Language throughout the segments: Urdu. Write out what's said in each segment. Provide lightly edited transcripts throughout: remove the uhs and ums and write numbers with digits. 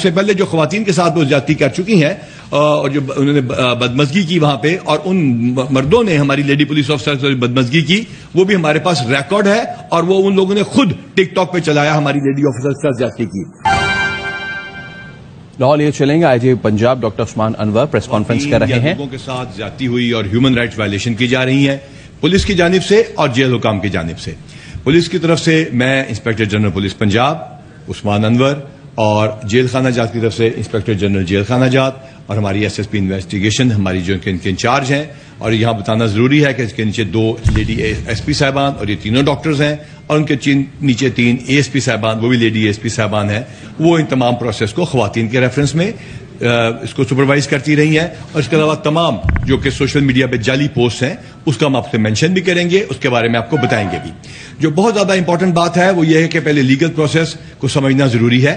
اس سے پہلے جو خواتین کے ساتھ وہ زیادتی کر چکی ہیں اور جو انہوں نے بدمزگی کی وہاں پہ، اور ان مردوں نے ہماری لیڈی پولیس آفیسر سے بدمزگی کی، وہ بھی ہمارے پاس ریکارڈ ہے، اور وہ ان لوگوں نے خود ٹک ٹاک پہ چلایا ہماری لیڈی آفیسر سے زیادتی کی۔ لاہور لیے چلیں گے، آئی جی پنجاب ڈاکٹر عثمان انور پریس کانفرنس کر رہے ہیں۔ لوگوں کے ساتھ زیادتی ہوئی اور ہیومن رائٹس وائلیشن کی جا رہی ہیں پولیس کی جانب سے اور جیل حکام کی جانب سے۔ پولیس کی طرف سے میں انسپیکٹر جنرل پولیس پنجاب عثمان انور، اور جیل خانہ جات کی طرف سے انسپیکٹر جنرل جیل خانہ جات، اور ہماری ایس ایس پی انویسٹیگیشن ہماری جو ان کے انچارج ہیں، اور یہاں بتانا ضروری ہے کہ اس کے نیچے 2 لیڈی ایس پی صاحبان اور یہ تینوں ڈاکٹرز ہیں، اور ان کے نیچے 3 اے ایس پی صاحبان، وہ بھی لیڈی اے ایس پی صاحبان ہیں، وہ ان تمام پروسیس کو خواتین کے ریفرنس میں اس کو سپروائز کرتی رہی ہیں۔ اور اس کے علاوہ تمام جو کہ سوشل میڈیا پہ جعلی پوسٹ ہیں اس کا ہم آپ سے مینشن بھی کریں گے، اس کے بارے میں آپ کو بتائیں گے بھی۔ جو بہت زیادہ امپورٹنٹ بات ہے وہ یہ ہے کہ پہلے لیگل پروسیس کو سمجھنا ضروری ہے۔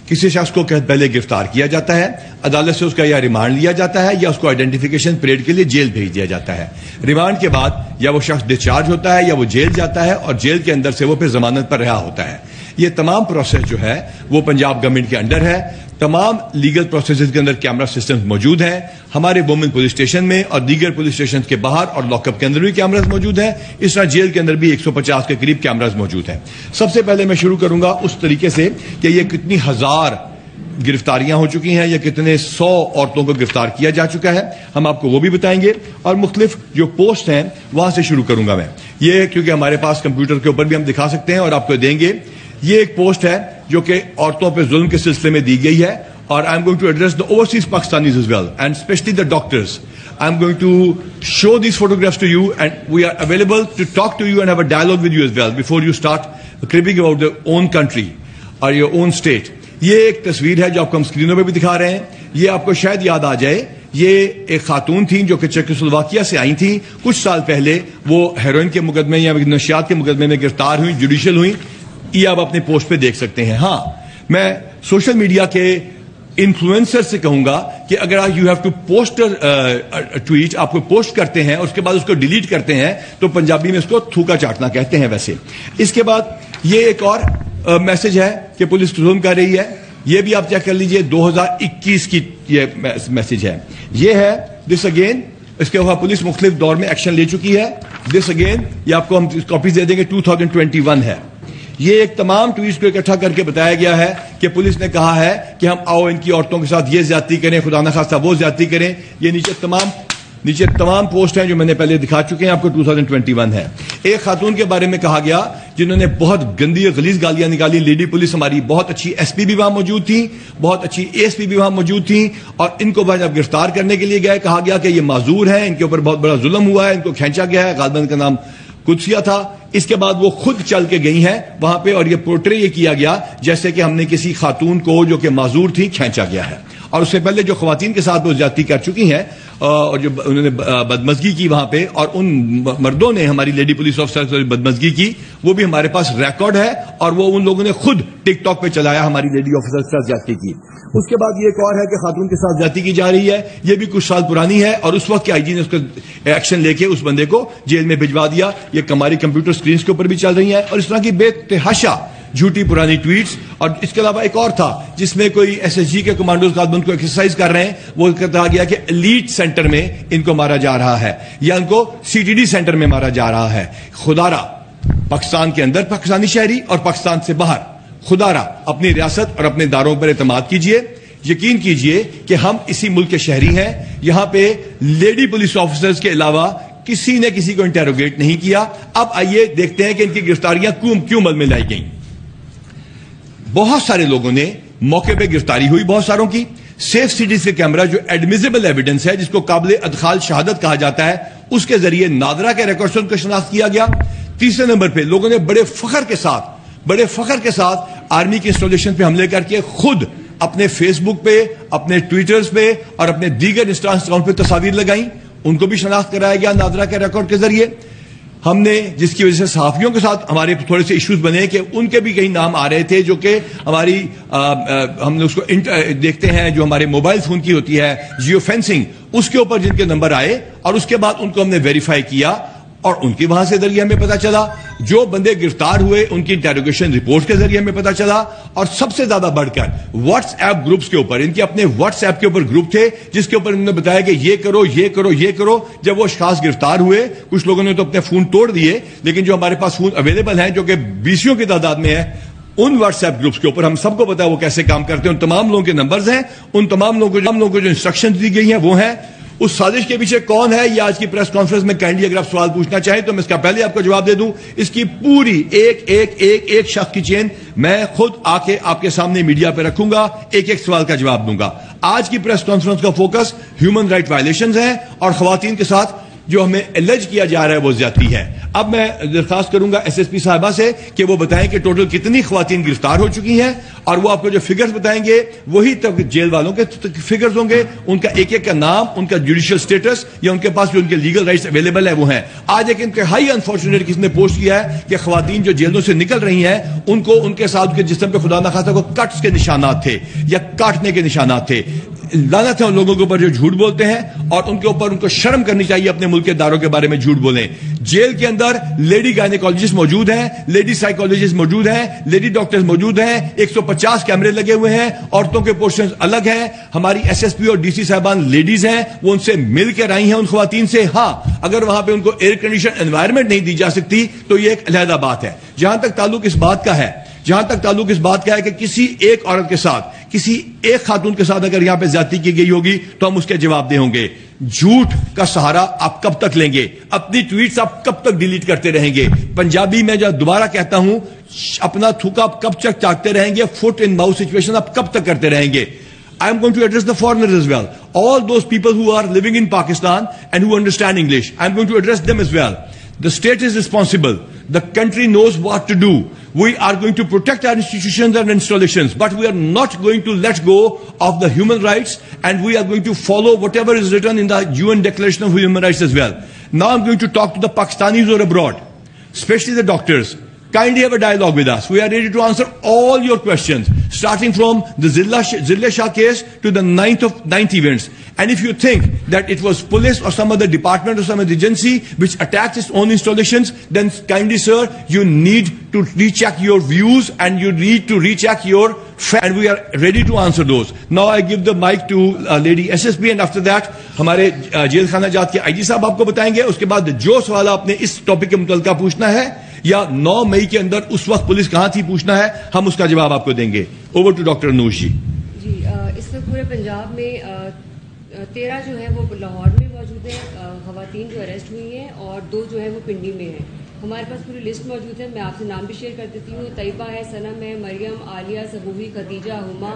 کسی شخص کو پہلے گرفتار کیا جاتا ہے، عدالت سے اس کا یا ریمانڈ لیا جاتا ہے یا اس کو آئیڈینٹیفیکیشن پریڈ کے لیے جیل بھیج دیا جاتا ہے۔ ریمانڈ کے بعد یا وہ شخص ڈسچارج ہوتا ہے یا وہ جیل جاتا ہے، اور جیل کے اندر سے وہ پھر ضمانت پر رہا ہوتا ہے۔ یہ تمام پروسیس جو ہے وہ پنجاب گورنمنٹ کے انڈر ہے۔ تمام لیگل پروسیسز کے اندر کیمرہ سسٹمز موجود ہیں ہمارے وومن پولیس اسٹیشن میں، اور دیگر پولیس اسٹیشن کے باہر اور لاک اپ کے اندر بھی کیمراز موجود ہیں۔ اس طرح جیل کے اندر بھی 150 کے قریب کیمراز موجود ہیں۔ سب سے پہلے میں شروع کروں گا اس طریقے سے کہ یہ کتنی ہزار گرفتاریاں ہو چکی ہیں یا کتنے 100 عورتوں کو گرفتار کیا جا چکا ہے، ہم آپ کو وہ بھی بتائیں گے، اور مختلف جو پوسٹ ہیں وہاں سے شروع کروں گا میں۔ یہ کیونکہ ہمارے پاس کمپیوٹر کے اوپر بھی ہم دکھا سکتے ہیں اور آپ کو دیں گے۔ یہ ایک پوسٹ ہے جو کہ عورتوں پہ ظلم کے سلسلے میں دی گئی ہے، اور I am going to address the overseas Pakistanis as well and especially the doctors. I'm going to show these photographs to you, and we are available to talk to you and have a dialogue with you as well before you start cribbing about your own country or your own state. یہ ایک تصویر ہے جو آپ کو ہم اسکرینوں پہ بھی دکھا رہے ہیں۔ یہ آپ کو شاید یاد آ جائے، یہ ایک خاتون تھیں جو کہ چیکوسلوواکیہ سے آئی تھیں، کچھ سال پہلے وہ ہیروئن کے مقدمے یا نشیات کے مقدمے میں گرفتار ہوئی، جوڈیشل ہوئی۔ یہ آپ اپنے پوسٹ پہ دیکھ سکتے ہیں۔ ہاں، میں سوشل میڈیا کے انفلوئنسر سے کہوں گا کہ اگر you have to post tweet, آپ کو پوسٹ کرتے ہیں اور اس کے بعد اس کو ڈیلیٹ کرتے ہیں تو پنجابی میں اس کو تھوکا چاٹنا کہتے ہیں ویسے۔ اس کے بعد یہ ایک اور میسج ہے کہ پولیس ظلم کر رہی ہے، یہ بھی آپ چیک کر لیجئے، 2021 کی یہ میسج ہے۔ یہ ہے دس اگین، اس کے بعد پولیس مختلف دور میں ایکشن لے چکی ہے۔ دس اگین یہ آپ کو ہم کاپیز دے دیں گے، 2021 ہے۔ یہ ایک تمام ٹویٹس کو اکٹھا کر کے بتایا گیا ہے کہ پولیس نے کہا ہے کہ ہم آؤ ان کی عورتوں کے ساتھ یہ زیادتی کریں، خدا نخواستہ وہ زیادتی کریں۔ یہ نیچے تمام پوسٹ ہیں جو میں نے پہلے دکھا چکے ہیں آپ کو، 2021 ہے۔ ایک خاتون کے بارے میں کہا گیا جنہوں نے بہت گندی اور غلیظ گالیاں نکالی۔ لیڈی پولیس ہماری بہت اچھی ایس پی بھی وہاں موجود تھی، بہت اچھی اے ایس پی بھی وہاں موجود تھیں، اور ان کو جب گرفتار کرنے کے لیے گئے کہا گیا کہ یہ معذور ہیں، ان کے اوپر بہت بڑا ظلم ہوا ہے، ان کو کھینچا گیا ہے۔ غالباً کا نام قدسیہ تھا۔ اس کے بعد وہ خود چل کے گئی ہیں وہاں پہ، اور یہ پورٹرے یہ کیا گیا جیسے کہ ہم نے کسی خاتون کو جو کہ معذور تھی کھینچا گیا ہے۔ اور اس سے پہلے جو خواتین کے ساتھ وہ زیادتی کر چکی ہیں اور جو انہوں نے بدمزگی کی وہاں پہ، اور ان مردوں نے ہماری لیڈی پولیس آفیسر سے بدمزگی کی، وہ بھی ہمارے پاس ریکارڈ ہے، اور وہ ان لوگوں نے خود ٹک ٹاک پہ چلایا ہماری لیڈی آفیسر سے زیادتی کی۔ اس کے بعد یہ ایک اور ہے کہ خاتون کے ساتھ زیادتی کی جا رہی ہے، یہ بھی کچھ سال پرانی ہے، اور اس وقت کے آئی جی نے اس کا ایکشن لے کے اس بندے کو جیل میں بھجوا دیا۔ یہ ہماری کمپیوٹر سکرینز کے اوپر بھی چل رہی ہیں، اور اس طرح کی بے تحاشا جھوٹی پرانی ٹویٹس۔ اور اس کے علاوہ ایک اور تھا جس میں کوئی ایس ایس جی کے کمانڈوز غالباً کو ایکسرسائز کر رہے ہیں، وہ کہا گیا کہ ایلیٹ سینٹر میں ان کو مارا جا رہا ہے، یا ان کو سی ٹی ڈی سینٹر میں مارا جا رہا ہے۔ خدا را پاکستان کے اندر پاکستانی شہری اور پاکستان سے باہر، خدا را اپنی ریاست اور اپنے اداروں پر اعتماد کیجئے۔ یقین کیجئے کہ ہم اسی ملک کے شہری ہیں۔ یہاں پہ لیڈی پولیس آفیسرز کے علاوہ کسی نے کسی کو انٹیروگیٹ نہیں کیا۔ اب آئیے دیکھتے ہیں کہ ان کی گرفتاریاں کیوں عمل میں لائی گئیں۔ بہت سارے لوگوں نے موقع پہ گرفتاری ہوئی، بہت ساروں کی۔ سیف سٹیز کے کیمرہ جو ایڈمیزیبل ایویڈنس ہے، جس کو قابل ادخال شہادت کہا جاتا ہے، اس کے ذریعے نادرا کے ریکارڈز کو شناخت کیا گیا۔ تیسرے نمبر پہ لوگوں نے بڑے فخر کے ساتھ آرمی کی انسٹالیشن پہ حملے کر کے خود اپنے فیس بک پہ، اپنے ٹویٹرز پہ اور اپنے دیگر انسٹا اکاؤنٹ پہ تصاویر لگائیں، ان کو بھی شناخت کرایا گیا نادرا کے ریکارڈ کے ذریعے۔ ہم نے جس کی وجہ سے صحافیوں کے ساتھ ہمارے تھوڑے سے ایشوز بنے کہ ان کے بھی کئی نام آ رہے تھے جو کہ ہماری ہم نے اس کو دیکھتے ہیں جو ہمارے موبائل فون کی ہوتی ہے جیو فینسنگ، اس کے اوپر جن کے نمبر آئے اور اس کے بعد ان کو ہم نے ویریفائی کیا، اور ان کی وہاں سے ذریعے ہمیں پتا چلا, جو بندے گرفتار ہوئے ان کی انٹروگیشن رپورٹ کے ذریعے ہمیں پتا چلا, اور سب سے زیادہ بڑھ کر واٹس ایپ گروپس کے اوپر, ان کے اپنے واٹس ایپ کے اوپر گروپ تھے جس کے اوپر انہوں نے بتایا کہ یہ کرو یہ کرو یہ کرو. جب وہ اشخاص گرفتار ہوئے, کچھ لوگوں نے تو اپنے فون توڑ دیے, لیکن جو ہمارے پاس فون اویلیبل ہیں جو کہ 20 کی تعداد میں ہے, ان واٹس ایپ گروپس کے اوپر ہم سب کو پتا ہے وہ کیسے کام کرتے ہیں. ان تمام لوگوں کے نمبرز ہیں, ان تمام لوگوں کو جو انسٹرکشن دی گئی ہیں وہ ہیں. اس سازش کے پیچھے کون ہے, یہ آج کی پریس کانفرنس میں کائنڈلی اگر آپ سوال پوچھنا چاہیں تو میں اس کا پہلے آپ کو جواب دے دوں. اس کی پوری ایک شخص کی چین میں خود آ کے آپ کے سامنے میڈیا پہ رکھوں گا, ایک سوال کا جواب دوں گا. آج کی پریس کانفرنس کا فوکس ہیومن رائٹ وائلیشنز ہیں اور خواتین کے ساتھ جو ہمیں الج کیا جا رہا ہے وہ زیادتی ہے. اب میں درخواست کروں گا ایس ایس پی صاحبہ سے کہ وہ بتائیں کہ ٹوٹل کتنی خواتین گرفتار ہو چکی ہیں, اور وہ آپ کو جو فگرز بتائیں گے وہی تک جیل والوں کے فگرز ہوں گے, ان کا ایک کا نام, ان کا جوڈیشل سٹیٹس یا ان کے پاس جو ان کے لیگل رائٹس اویلیبل ہیں وہ ہیں. آج ایک انتہائی انفارچونیٹ کس نے پوسٹ کیا ہے کہ خواتین جو جیلوں سے نکل رہی ہیں ان کو ان کے ساتھ کے جسم پہ خدا نخواستہ کو کٹس کے نشانات تھے یا کاٹنے کے نشانات تھے. لعنت ہے ان لوگوں کے اوپر جو جھوٹ بولتے ہیں, اور ان کے اوپر ان کو شرم کرنی چاہیے اپنے ملک کے اداروں کے بارے میں جھوٹ بولیں. جیل کے اندر لیڈی گائنیکولوجسٹ موجود ہیں, لیڈی سائیکولوجسٹ موجود ہیں, لیڈی ڈاکٹرز موجود ہیں, 150 کیمرے لگے ہوئے ہیں, عورتوں کے پورشنز الگ ہیں. ہماری ایس ایس پی اور ڈی سی صاحبان لیڈیز ہیں, وہ ان سے مل کے آئی ہیں ان خواتین سے. ہاں, اگر وہاں پہ ان کو ایئر کنڈیشن انوائرمنٹ نہیں دی جا سکتی تو یہ ایک علیحدہ بات ہے. جہاں تک تعلق اس بات کا ہے کہ کسی ایک عورت کے ساتھ, کسی ایک خاتون کے ساتھ اگر یہاں پہ زیادتی کی گئی ہوگی تو ہم اس کے جواب دے ہوں گے. جھوٹ کا سہارا آپ کب تک لیں گے؟ اپنی ٹویٹس آپ کب تک ڈیلیٹ کرتے رہیں گے؟ پنجابی میں جب دوبارہ کہتا ہوں, اپنا تھوکا آپ کب تک چاٹتے رہیں گے؟ فٹ ان ماؤتھ سچویشن آپ کب تک کرتے رہیں گے؟ I am going to address the foreigners as well. All those people who are living in Pakistan and who understand English, I am going to address them as well. The state is responsible. The country knows what to do. We are going to protect our institutions and installations, but we are not going to let go of the human rights, and we are going to follow whatever is written in the UN Declaration of Human Rights as well. Now I am going to talk to the Pakistanis who are abroad, especially the doctors. Kindly have a dialogue with us. We are ready to answer all your questions, starting from the Zilla Shah case to the ninth events. And if you think that it was police or some other department or some other agency which attacked its own installations, then kindly, sir, you need to recheck your views and you need to recheck your facts, and we are ready to answer those. Now I give the mic to Lady SSP, and after that ہمارے جیل خانہ جات کے آئی جی صاحب آپ کو بتائیں گے. اس کے بعد جو سوال آپ نے اس ٹاپک کے متعلقہ پوچھنا ہے یا 9 مئی کے اندر اس وقت پولیس کہاں تھی پوچھنا ہے, ہم اس کا جواب آپ کو دیں گے. اوور ٹو ڈاکٹر نوش جی. جی, اس وقت پورے پنجاب میں 13 جو ہے وہ لاہور میں موجود ہیں خواتین جو اریسٹ ہوئی ہیں, اور 2 جو ہے وہ پنڈی میں ہیں. ہمارے پاس پوری لسٹ موجود ہے, میں آپ سے نام بھی شیئر کر دیتی ہوں. طیبہ ہے, صنم ہے, مریم, عالیہ, صبوحی, خدیجہ, ہما,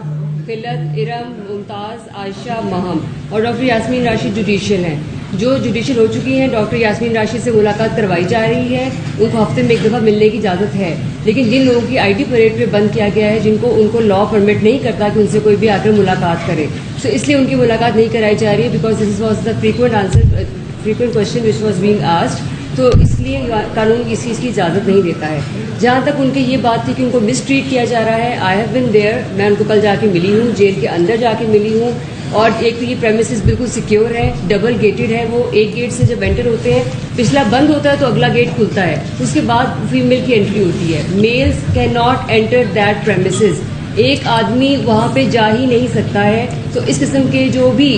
خلت, ارم, ممتاز, عائشہ, مہم, اور ڈاکٹر یاسمین راشد جوڈیشل ہیں. جو جوڈیشل ہو چکی ہیں, ڈاکٹر یاسمین راشد سے ملاقات کروائی جا رہی ہے. ان کو ہفتے میں 1 دفعہ ملنے کی اجازت ہے, لیکن جن لوگوں کی آئی ڈی پریڈ پہ بند کیا گیا ہے, جن کو ان کو لا پرمٹ نہیں کرتا کہ ان سے کوئی بھی آ کر ملاقات کرے, تو اس لیے ان کی ملاقات نہیں کرائی جا رہی ہے, because this was the frequent question which was being asked. تو اس لیے قانون اس چیز کی اجازت نہیں دیتا ہے. جہاں تک ان کی یہ بات تھی کہ ان کو مس ٹریٹ کیا جا رہا ہے, آئی ہیو بن دیئر, میں ان کو کل جا کے ملی ہوں, جیل کے اندر جا کے ملی ہوں. اور ایک تو یہ پریمیسز بالکل سیکیور ہے, ڈبل گیٹڈ ہے. وہ ایک گیٹ سے جب انٹر ہوتے ہیں, پچھلا بند ہوتا ہے تو اگلا گیٹ کھلتا ہے, اس کے بعد فیمیل کی انٹری ہوتی ہے. Males can not enter that premises. ایک آدمی وہاں پہ جا ہی نہیں سکتا ہے. تو اس قسم کے جو بھی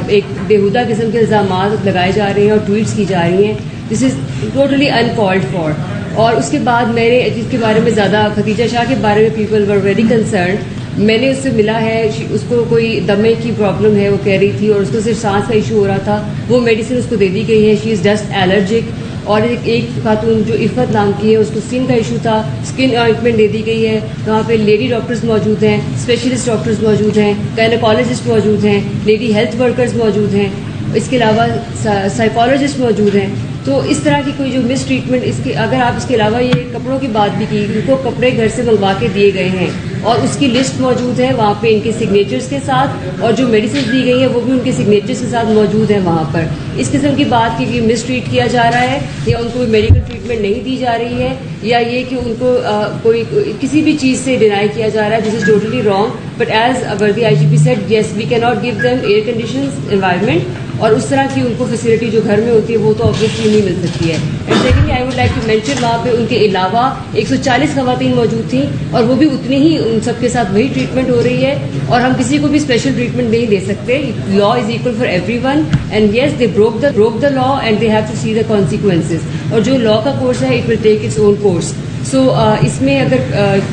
ایک بےہودہ قسم کے الزامات لگائے جا رہے ہیں اور ٹویٹس کی جا رہی ہیں, دس از ٹوٹلی انکالڈ فار. اور اس کے بعد میں نے جس کے بارے میں زیادہ, خدیجہ شاہ کے بارے میں پیپل ور ویری کنسرنڈ. میں نے اس سے ملا ہے, اس کو کوئی دمے کی پرابلم ہے وہ کہہ رہی تھی, اور اس کو صرف سانس کا ایشو ہو رہا تھا. وہ میڈیسن اس کو دے دی گئی ہے, شی از ڈسٹ الرجک. اور ایک خاتون جو عفت نام کی ہے, اس کو اسکن کا ایشو تھا, اسکن آئنٹمنٹ دے دی گئی ہے. وہاں پہ لیڈی ڈاکٹرز موجود ہیں, اسپیشلسٹ ڈاکٹرز موجود ہیں, گائنیکالوجسٹ موجود ہیں, لیڈی ہیلتھ ورکرز موجود ہیں, اس کے علاوہ سائیکالوجسٹ موجود ہیں. تو اس طرح کی کوئی جو مس ٹریٹمنٹ, اس کے اگر آپ اس کے علاوہ یہ کپڑوں کی بات بھی کی, ان کو کپڑے گھر سے منگوا کے دیے گئے ہیں, اور اس کی لسٹ موجود ہے وہاں پہ ان کے سگنیچرز کے ساتھ, اور جو میڈیسن دی گئی ہیں وہ بھی ان کے سگنیچرز کے ساتھ موجود ہیں وہاں پر. اس قسم کی بات کی کہ مس ٹریٹ کیا جا رہا ہے, یا ان کو میڈیکل ٹریٹمنٹ نہیں دی جا رہی ہے, یا یہ کہ ان کو کوئی کسی بھی چیز سے ڈینائی کیا جا رہا ہے, this is totally wrong. But as worthy I G P said, yes we can not give them air conditions environment, اور اس طرح کی ان کو فیسلٹی جو گھر میں ہوتی ہے وہ تو آبویسلی نہیں مل سکتی ہے. And secondly I would like to mention وہاں پہ ان کے علاوہ 140 خواتین موجود تھیں اور وہ بھی اتنی ہی ان سب کے ساتھ وہی ٹریٹمنٹ ہو رہی ہے, اور ہم کسی کو بھی اسپیشل ٹریٹمنٹ نہیں دے سکتے. Law is equal for every one, and yes they broke the law and they have to see the consequences, اور جو لا کا کورس ہے it will take its own course. So اس میں اگر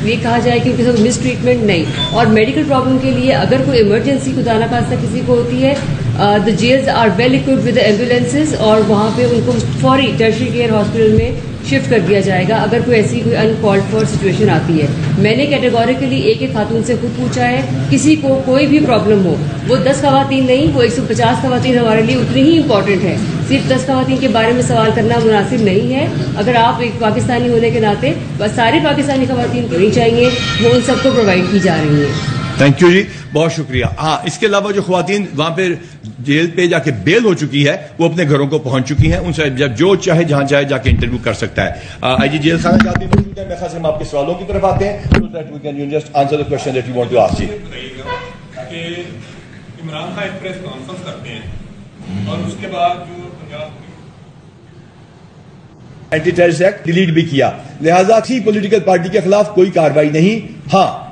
یہ کہا جائے کہ ان کے ساتھ مس ٹریٹمنٹ نہیں, اور میڈیکل پرابلم کے لیے اگر کوئی ایمرجنسی خدا نخواستہ کسی کو ہوتی ہے, the jails are well equipped with the ambulances, اور وہاں پہ ان کو فوری ٹرشری کیئر ہاسپٹل میں شفٹ کر دیا جائے گا اگر کوئی ایسی کوئی ان کالڈ فار سچویشن آتی ہے. میں نے کیٹیگوریکلی ایک ایک خاتون سے خود پوچھا ہے, کسی کو کوئی بھی پرابلم ہو, وہ 10 خواتین نہیں, وہ 150 خواتین ہمارے لیے اتنی ہی امپورٹنٹ ہے. صرف 10 خواتین کے بارے میں سوال کرنا مناسب نہیں ہے. اگر آپ ایک پاکستانی ہونے کے ناطے بس ساری پاکستانی خواتین کو نہیں چاہیے, وہ ان سب کو پرووائڈ کی جا رہی ہیں. تھینک یو جی, بہت شکریہ. ہاں, اس کے علاوہ جو خواتین وہاں پہ جیل پہ جا کے بیل ہو چکی ہے وہ اپنے گھروں کو پہنچ چکی ہیں, ان سے جب جو چاہے جہاں چاہے جا کے انٹرویو کر سکتا ہے. آئی جی جیل خانہ جاتے موجود ہیں, میں خاص ہم آپ کے سوالوں کی طرف آتے ہیں کہ عمران خان ایک پریس کانفرنس کرتے ہیں اور اس کے بعد جو Punjab anti terrorist act delete بھی کیا, لہذا کسی پولیٹیکل پارٹی کے خلاف کوئی کارروائی نہیں. ہاں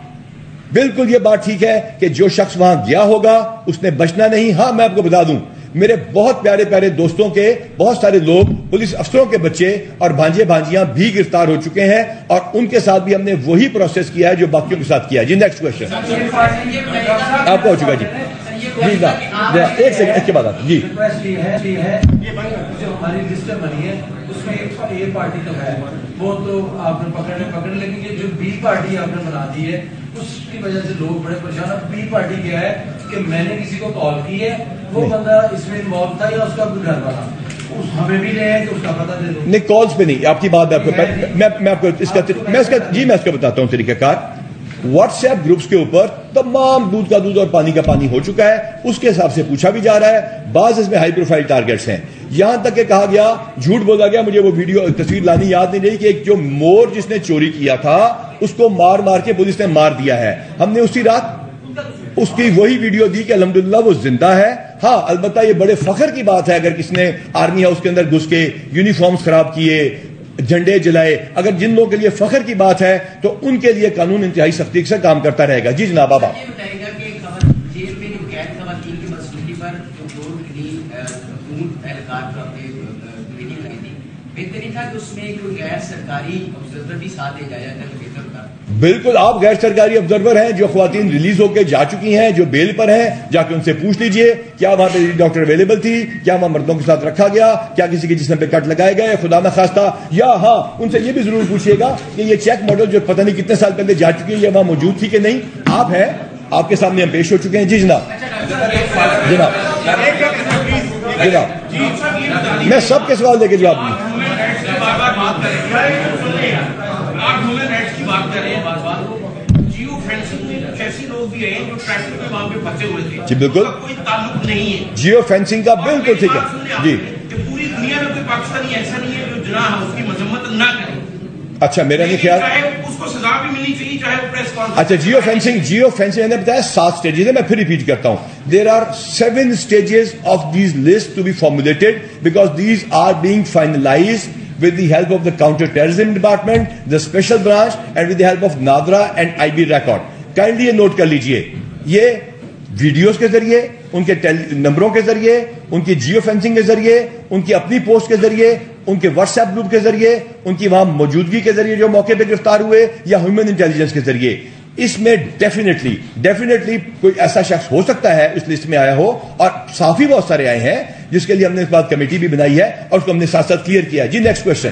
بالکل یہ بات ٹھیک ہے کہ جو شخص وہاں گیا ہوگا اس نے بچنا نہیں. ہاں میں آپ کو بتا دوں, میرے بہت پیارے پیارے دوستوں کے بہت سارے لوگ پولیس افسروں کے بچے اور بھانجے بھانجیاں بھی گرفتار ہو چکے ہیں, اور ان کے ساتھ بھی ہم نے وہی پروسیس کیا ہے جو باقیوں کے ساتھ کیا ہے. جی نیکسٹ کوشچن آپ کا ہو چکا. جی ایک سیکنڈ, اس کے بعد جی جو ہماری لسٹ بنی ہے اس میں ایک پارٹی تو ہے, وہ تو آپ نے پکڑ لیکن یہ جو بی پارٹی آپ نے بنا دی ہے اس کی وجہ سے لوگ بڑے پریشان ہیں. بی پارٹی کیا ہے کہ میں نے کسی کو کال کی ہے, وہ بندہ اس میں انوالو تھا یا اس کا کوئی گھر والا, ہمیں بھی لے کہ اس کا پتہ دے دو. نہیں, کالز پہ نہیں, آپ کی بات میں آپ کو اس کا بتاتا ہوں طریقہ کار. واٹس ایپ گروپس کے اوپر تمام دودھ کا دودھ اور پانی کا پانی ہو چکا ہے, اس کے حساب سے پوچھا بھی جا رہا ہے. بعض اس میں ہائی پروفائل ٹارگیٹس ہیں, یہاں تک کہ کہا گیا, جھوٹ بولا گیا, مجھے وہ ویڈیو تصویر لانی یاد نہیں رہی, کہ ایک جو مور جس نے چوری کیا تھا اس کو مار مار کے پولیس نے مار دیا ہے. ہم نے اسی رات اس کی وہی ویڈیو دی کہ الحمدللہ وہ زندہ ہے. ہاں البتہ یہ بڑے فخر کی بات ہے اگر کس نے آرمی ہاؤس کے اندر گھس کے یونیفارمز خراب کیے, جھنڈے جلائے, اگر جن لوگوں کے لیے فخر کی بات ہے تو ان کے لیے قانون انتہائی سختی سے کام کرتا رہے گا. جی جناب بابا. بالکل, آپ غیر سرکاری آبزرور ہیں, جو خواتین ریلیز ہو کے جا چکی ہیں, جو بیل پر ہیں, جا کے ان سے پوچھ لیجئے کیا وہاں پہ ڈاکٹر اویلیبل تھی, کیا وہاں مردوں کے ساتھ رکھا گیا, کیا کسی کے جسم پہ کٹ لگائے گئے خدا نہ خواستہ, یا ہاں ان سے یہ بھی ضرور پوچھیے گا کہ یہ چیک ماڈل جو پتہ نہیں کتنے سال پہلے جا چکی ہے یہ وہاں موجود تھی کہ نہیں. آپ ہیں, آپ کے سامنے ہم پیش ہو چکے ہیں. جی جناب میں سب کے سوال دے کے جواب دوں. جی بالکل, جیو فینسنگ کا بالکل ٹھیک ہے. جی پوری دنیا میں کوئی پاکستانی ایسا نہیں ہے جو جناح اس کی مذمت نہ کرے. اچھا میرا نہیں خیال, اس کو سزا بھی ملنی چاہیے چاہے وہ پریس کانفرنس. اچھا جیو فینسنگ میں نے بتایا 7 سٹیجز ہے, میں پھر ریپیٹ کرتا ہوں. There are 7 stages of these lists to be formulated because these are being finalized with the help of the counter-terrorism department, the special branch and with the help of NADRA and IB record. Kindly یہ نوٹ کر لیجئے, یہ ویڈیوز کے ذریعے, ان کے نمبروں کے ذریعے, ان کی جیو فینسنگ کے ذریعے, ان کی اپنی پوسٹ کے ذریعے, ان کے واٹس ایپ گروپ کے ذریعے, ان کی وہاں موجودگی کے ذریعے جو موقع پہ گرفتار ہوئے, یا ہیومن انٹیلیجنس کے ذریعے. اس میں ڈیفینیٹلی کوئی ایسا شخص ہو سکتا ہے اس لسٹ میں آیا ہو, اور صافی بہت سارے آئے ہیں جس کے لیے ہم نے اس بات کمیٹی بھی بنائی ہے اور اس کو ہم نے ساتھ ساتھ کلیئر کیا ہے. جی نیکسٹ کوشچن.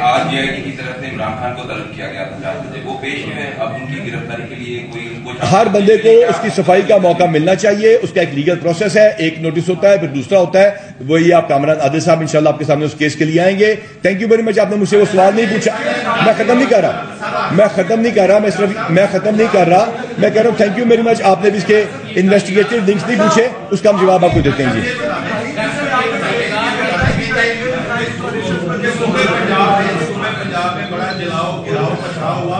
آج جے آئی ٹی کی طرف سے عمران خان کو طلب کیا گیا تھا, وہ پیش ہے, اب ان کی گرفتاری کے لیے کوئی ہر بندے کو اس کی صفائی کا موقع ملنا چاہیے. اس کا ایک لیگل پروسیس ہے, ایک نوٹس ہوتا ہے, پھر دوسرا ہوتا ہے. وہی آپ کامران عادل صاحب انشاءاللہ آپ کے سامنے اس کیس کے لیے آئیں گے. Thank you very much. آپ نے مجھ سے وہ سوال نہیں پوچھا, میں ختم نہیں کر رہا, میں ختم نہیں کر رہا, میں کہہ رہا ہوں تھینک یو ویری مچ. آپ نے بھی اس کے انویسٹیگیٹو لنکس نہیں پوچھے, اس کا ہم جواب آپ کو دیتے ہیں. جی پنجاب میں بڑا جلاؤ گراؤ پتھراؤ ہوا